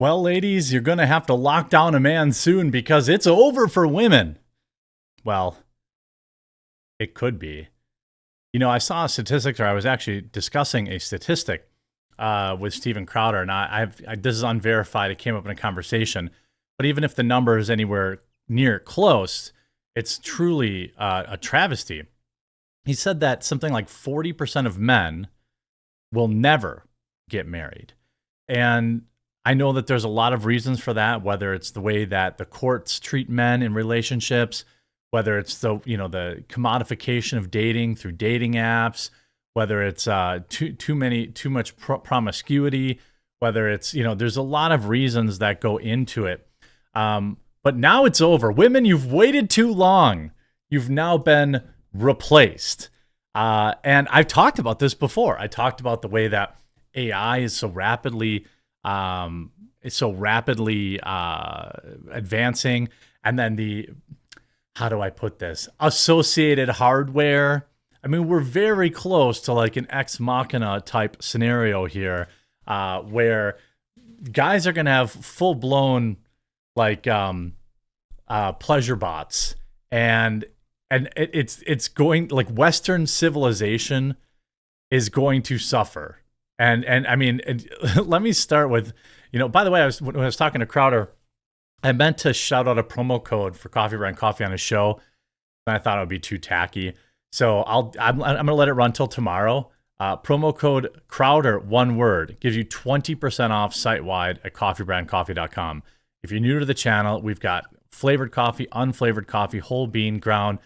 Well, ladies, you're going to have to lock down a man soon because it's over for women. Well, it could be. You know, I saw a statistic, or I was actually discussing a statistic with Steven Crowder, and this is unverified. It came up in a conversation. But even if the number is anywhere near close, it's truly a travesty. He said that something like 40% of men will never get married. And I know that there's a lot of reasons for that, whether it's the way that the courts treat men in relationships, whether it's the commodification of dating through dating apps, whether it's too much promiscuity, whether it's, there's a lot of reasons that go into it. But now it's over. Women, you've waited too long. You've now been replaced. And I've talked about this before. I talked about the way that AI is so rapidly advancing, and then how do I put this? Associated hardware. I mean, we're very close to like an ex machina type scenario here, where guys are gonna have full blown pleasure bots, and it's going, like, Western civilization is going to suffer. And I mean, let me start with, by the way, when I was talking to Crowder, I meant to shout out a promo code for Coffee Brand Coffee on his show, and I thought it would be too tacky. So I'm going to let it run till tomorrow. Promo code Crowder, one word, gives you 20% off site-wide at coffeebrandcoffee.com. If you're new to the channel, we've got flavored coffee, unflavored coffee, whole bean, ground,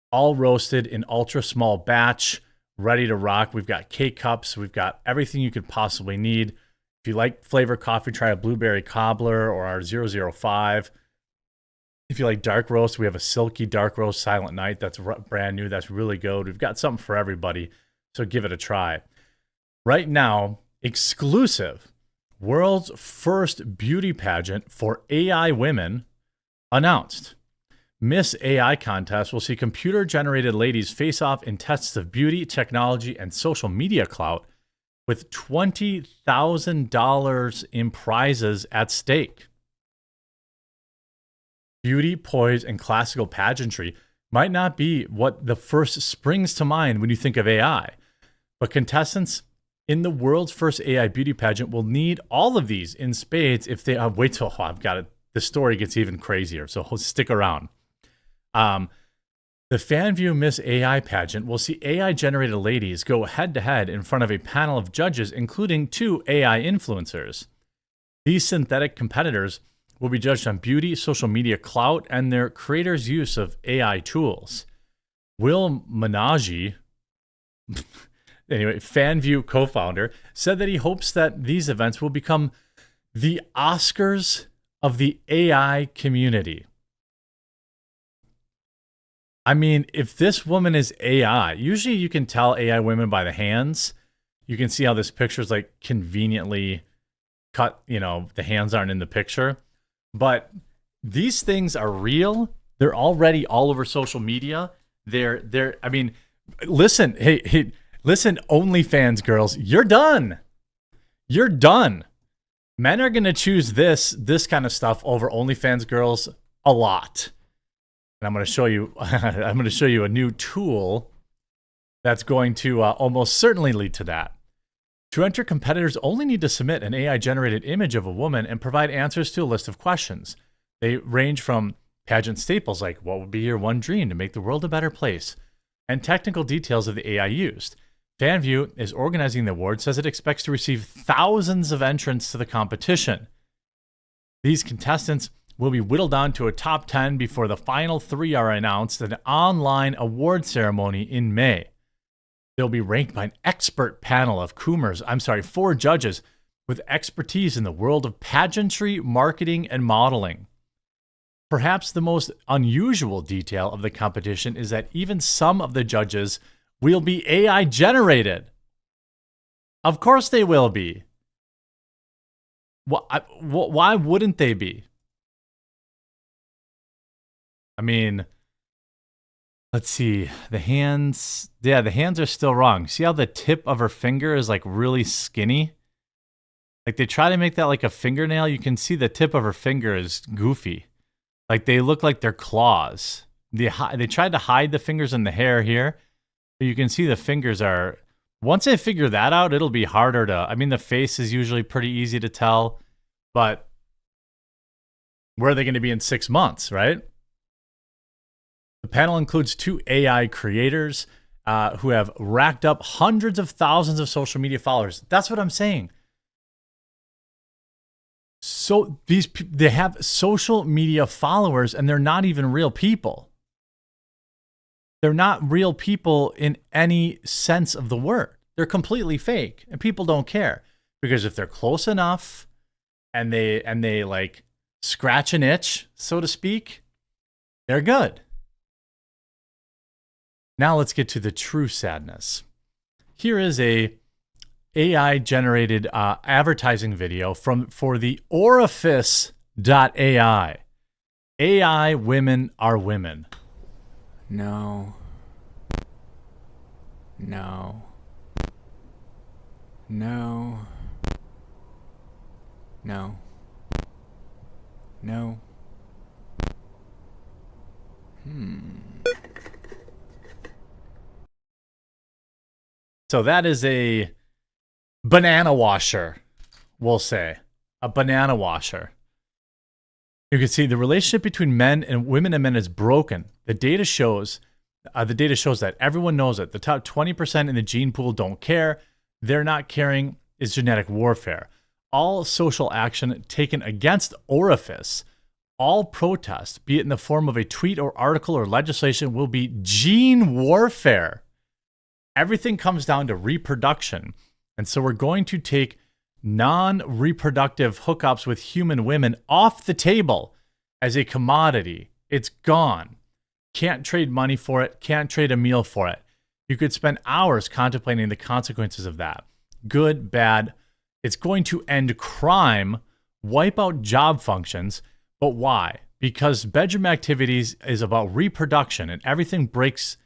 all roasted in ultra small batch, ready to rock. We've got K-Cups. We've got everything you could possibly need. If you like flavored coffee, try a blueberry cobbler or our 005. If you like dark roast, we have a silky dark roast Silent Night that's brand new. That's really good. We've got something for everybody, so give it a try. Right now, exclusive, world's first beauty pageant for AI women announced. Miss AI contest will see computer-generated ladies face off in tests of beauty, technology, and social media clout, with $20,000 in prizes at stake. Beauty, poise, and classical pageantry might not be what the first springs to mind when you think of AI, but contestants in the world's first AI beauty pageant will need all of these in spades if they wait till I've got it. The story gets even crazier, so stick around. The FanView Miss AI pageant will see AI-generated ladies go head-to-head in front of a panel of judges, including 2 AI influencers. These synthetic competitors will be judged on beauty, social media clout, and their creators' use of AI tools. Will Menage, FanView co-founder, said that he hopes that these events will become the Oscars of the AI community. I mean, if this woman is AI, usually you can tell AI women by the hands. You can see how this picture is like conveniently cut, the hands aren't in the picture. But these things are real. They're already all over social media. I mean, listen, listen, OnlyFans girls, you're done. You're done. Men are going to choose this kind of stuff over OnlyFans girls a lot. And I'm going to show you a new tool that's going to almost certainly lead to that. To enter, competitors only need to submit an AI-generated image of a woman and provide answers to a list of questions. They range from pageant staples like, what would be your one dream to make the world a better place, and technical details of the AI used. FanView is organizing the award, says it expects to receive thousands of entrants to the competition. These contestants will be whittled down to a top 10 before the final 3 are announced at an online award ceremony in May. They'll be ranked by an expert panel of 4 judges with expertise in the world of pageantry, marketing, and modeling. Perhaps the most unusual detail of the competition is that even some of the judges will be AI generated. Of course they will be. Why wouldn't they be? I mean, let's see. The hands are still wrong. See how the tip of her finger is like really skinny? Like they try to make that like a fingernail. You can see the tip of her finger is goofy. Like they look like they're claws. They tried to hide the fingers in the hair here, but you can see the fingers are. Once they figure that out, it'll be harder to. I mean, the face is usually pretty easy to tell, but where are they going to be in 6 months, right? The panel includes 2 AI creators who have racked up hundreds of thousands of social media followers. That's what I'm saying. So they have social media followers and they're not even real people. They're not real people in any sense of the word. They're completely fake and people don't care because if they're close enough and they like scratch an itch, so to speak, they're good. Now let's get to the true sadness. Here is a AI generated advertising video for the Orifice.ai. AI women are women. No. No. No. No. No. So that is a banana washer, we'll say. A banana washer. You can see the relationship between men and women and men is broken. The data shows that everyone knows it. The top 20% in the gene pool don't care. They're not caring is genetic warfare. All social action taken against Orifice, all protest, be it in the form of a tweet or article or legislation, will be gene warfare. Everything comes down to reproduction. And so we're going to take non-reproductive hookups with human women off the table as a commodity. It's gone. Can't trade money for it. Can't trade a meal for it. You could spend hours contemplating the consequences of that. Good, bad. It's going to end crime, wipe out job functions. But why? Because bedroom activities is about reproduction and everything breaks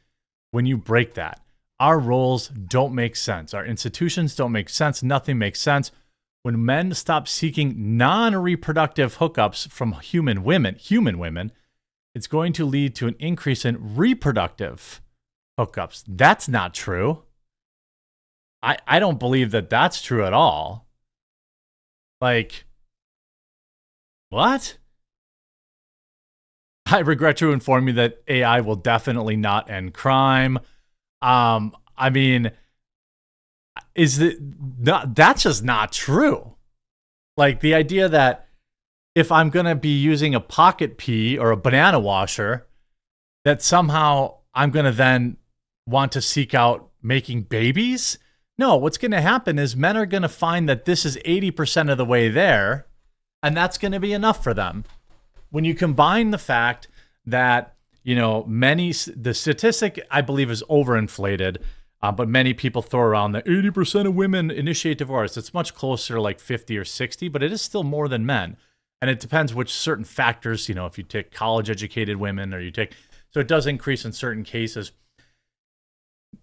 when you break that. Our roles don't make sense. Our institutions don't make sense. Nothing makes sense. When men stop seeking non-reproductive hookups from human women, it's going to lead to an increase in reproductive hookups. That's not true. I don't believe that that's true at all. Like, what? I regret to inform you that AI will definitely not end crime. I mean, that's just not true. Like the idea that if I'm going to be using a pocket pea or a banana washer, that somehow I'm going to then want to seek out making babies. No, what's going to happen is men are going to find that this is 80% of the way there, and that's going to be enough for them. When you combine the fact that the statistic, I believe, is overinflated, but many people throw around that 80% of women initiate divorce. It's much closer to like 50 or 60, but it is still more than men. And it depends which certain factors, if you take college-educated women so it does increase in certain cases.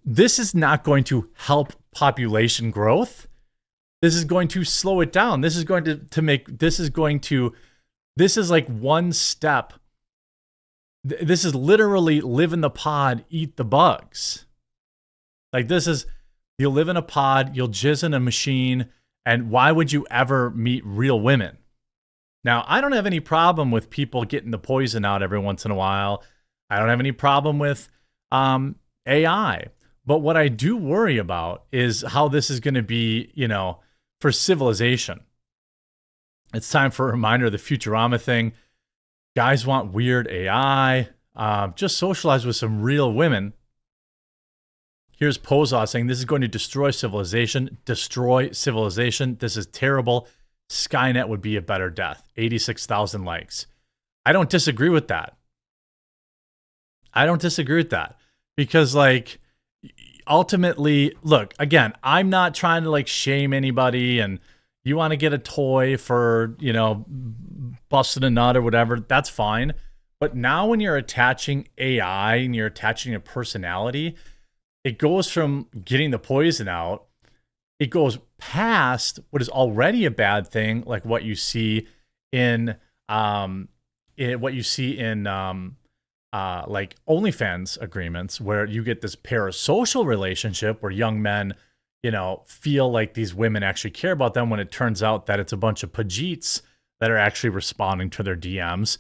This is not going to help population growth. This is going to slow it down. This is like one step. This is literally live in the pod, eat the bugs. Like you'll live in a pod, you'll jizz in a machine, and why would you ever meet real women? Now, I don't have any problem with people getting the poison out every once in a while. I don't have any problem with AI. But what I do worry about is how this is going to be, for civilization. It's time for a reminder of the Futurama thing. Guys want weird AI. Just socialize with some real women. Here's Pozos saying this is going to destroy civilization. Destroy civilization. This is terrible. Skynet would be a better death. 86,000 likes. I don't disagree with that. Because ultimately, look, again, I'm not trying to shame anybody, and you want to get a toy for, busting a nut or whatever, that's fine. But now when you're attaching AI and you're attaching a personality, it goes from getting the poison out it goes past what is already a bad thing, like what you see in like OnlyFans agreements, where you get this parasocial relationship where young men, feel like these women actually care about them, when it turns out that it's a bunch of pajeets that are actually responding to their DMs.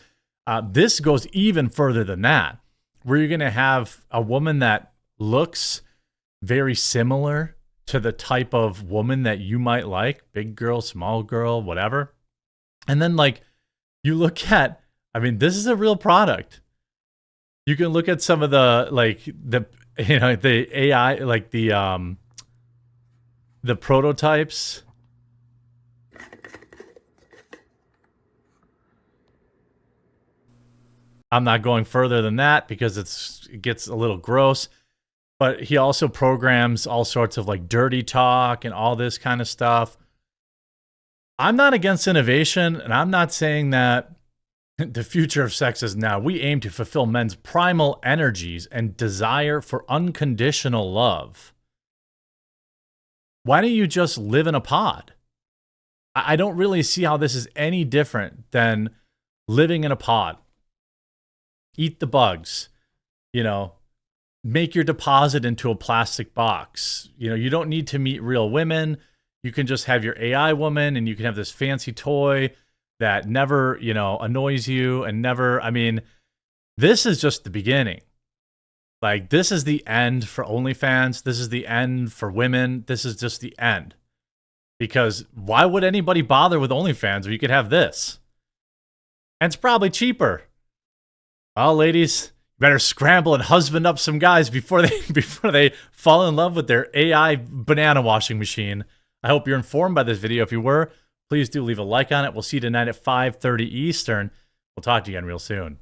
This goes even further than that, where you're going to have a woman that looks very similar to the type of woman that you might like, big girl, small girl, whatever. And then like you look at, this is a real product. You can look at some of the the AI, like the prototypes. I'm not going further than that because it gets a little gross. But he also programs all sorts of like dirty talk and all this kind of stuff. I'm not against innovation, and I'm not saying that the future of sex is now. We aim to fulfill men's primal energies and desire for unconditional love. Why don't you just live in a pod? I don't really see how this is any different than living in a pod. Eat the bugs, make your deposit into a plastic box. You don't need to meet real women. You can just have your AI woman, and you can have this fancy toy that never, annoys you and never, this is just the beginning. Like, this is the end for OnlyFans. This is the end for women. This is just the end. Because why would anybody bother with OnlyFans if you could have this? And it's probably cheaper. Well, ladies, better scramble and husband up some guys before they fall in love with their AI banana washing machine. I hope you're informed by this video. If you were, please do leave a like on it. We'll see you tonight at 5:30 Eastern. We'll talk to you again real soon.